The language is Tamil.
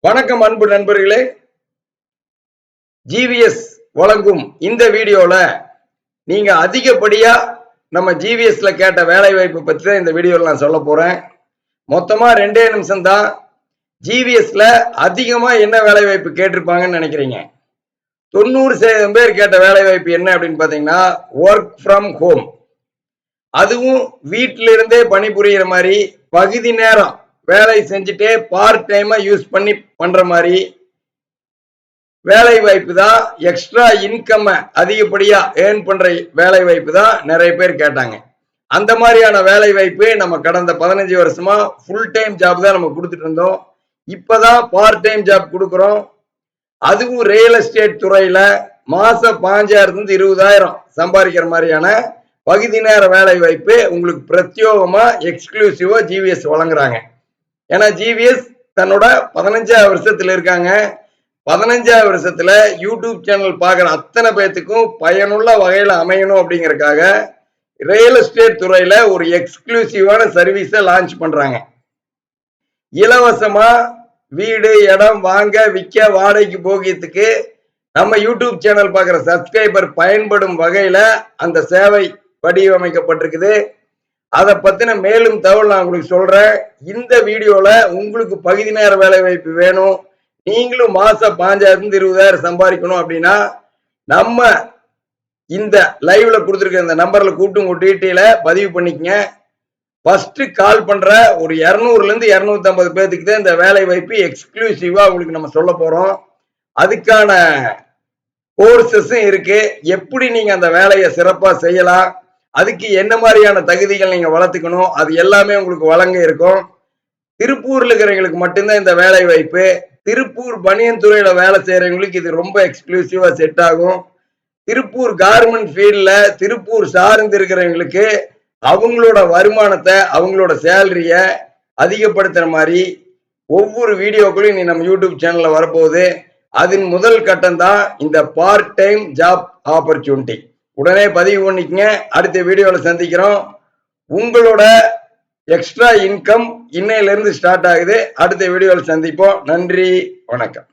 வணக்கம் அன்பு நண்பர்களே. ஜிவிஎஸ் வழங்கும் இந்த வீடியோல நீங்க அதிகப்படியா நம்ம ஜிவிஎஸ்ல கேட்ட வேலை வாய்ப்பு பற்றி தான் இந்த வீடியோல நான் சொல்ல போறேன். மொத்தமா 2 நிமிஷம் தான். ஜிவிஎஸ்ல அதிகமா என்ன வேலை வாய்ப்பு கேட்டிருப்பாங்கன்னு நினைக்கிறீங்க? 90% பேர் கேட்ட வேலை வாய்ப்பு என்ன அப்படின்னு பாத்தீங்கன்னா ஒர்க் ஃப்ரம் ஹோம். அதுவும் வீட்டில இருந்தே பணிபுரியிற மாதிரி பகுதி நேரம் வேலை செஞ்சுட்டே பார்ட் டைமா யூஸ் பண்ணி பண்ற மாதிரி வேலை வாய்ப்பு தான். எக்ஸ்ட்ரா இன்கம் அதிகப்படியா ஏர்ன் பண்ற வேலை வாய்ப்பு தான் நிறைய பேர் கேட்டாங்க. அந்த மாதிரியான வேலை வாய்ப்பு நம்ம கடந்த 15 வருஷமா ஃபுல் டைம் ஜாப் தான் நம்ம கொடுத்துட்டு இருந்தோம். இப்பதான் பார்ட் டைம் ஜாப் கொடுக்குறோம். அதுவும் ரியல் எஸ்டேட் துறையில மாசம் 5,000 to 20,000 சம்பாதிக்கிற மாதிரியான பகுதி நேர வேலை வாய்ப்பு உங்களுக்கு பிரத்யோகமா எக்ஸ்க்ளூசிவா ஜிவிஎஸ் வழங்குறாங்க. ஏன்னா ஜிவிஎஸ் தன்னோட 15வது வருஷத்துல இருக்காங்க. 15வது வருஷத்துல யூடியூப் சேனல் பாக்குற அத்தனை பேத்துக்கும் பயனுள்ள வகையில அமையணும் அப்படிங்கறதுக்காக ரியல் எஸ்டேட் துறையில ஒரு எக்ஸ்க்ளூசிவான சர்வீஸை லான்ச் பண்றாங்க. இலவசமா வீடு இடம் வாங்க விற்க வாடகைக்கு போகிறதுக்கு நம்ம யூடியூப் சேனல் பாக்குற சப்ஸ்கிரைபர் பயன்படும் வகையில அந்த சேவை வடிவமைக்கப்பட்டிருக்குது. அதை பத்தின மேலும் தகவல் நான் உங்களுக்கு சொல்றேன். இந்த வீடியோல உங்களுக்கு பகுதி நேர வேலை வாய்ப்பு வேணும், நீங்களும் மாசம் 5,000 to 20,000 சம்பாதிக்கணும் அப்படின்னா நம்ம இந்த லைவ்ல கொடுத்துருக்க இந்த நம்பர்ல கூப்பிட்டு உங்க டீட்டெயில பதிவு பண்ணிக்கங்க. ஃபர்ஸ்ட் கால் பண்ற ஒரு 200 to 250 பேருக்கு தான் இந்த வேலை வாய்ப்பு எக்ஸ்க்ளூசிவா உங்களுக்கு நம்ம சொல்ல போறோம். அதுக்கான கோர்சஸும் இருக்கு. எப்படி நீங்க அந்த வேலையை சிறப்பா செய்யலாம், அதுக்கு என்ன மாதிரியான தகுதிகள் நீங்க வளர்த்துக்கணும், அது எல்லாமே உங்களுக்கு வழங்க இருக்கும். திருப்பூர்ல இருக்கிறவங்களுக்கு மட்டும்தான் இந்த வேலை வாய்ப்பு. திருப்பூர் பனியன் துறையில வேலை செய்யறவங்களுக்கு இது ரொம்ப எக்ஸ்க்ளூசிவா செட் ஆகும். திருப்பூர் கார்மெண்ட் ஃபீல்ட்ல திருப்பூர் சார்ந்து இருக்கிறவங்களுக்கு அவங்களோட வருமானத்தை அவங்களோட சேலரிய அதிகப்படுத்துற மாதிரி ஒவ்வொரு வீடியோக்குள்ளையும் நீ நம்ம யூடியூப் சேனல்ல வரப்போகுது. அதன் முதல் கட்டம் தான் இந்த பார்ட் டைம் ஜாப் ஆப்பர்ச்சுனிட்டி. உடனே பதிவு பண்ணிக்கங்க. அடுத்த வீடியோல சந்திக்கிறோம். உங்களோட எக்ஸ்ட்ரா இன்கம் இன்னையில இருந்து ஸ்டார்ட் ஆகுது. அடுத்த வீடியோல சந்திப்போம். நன்றி, வணக்கம்.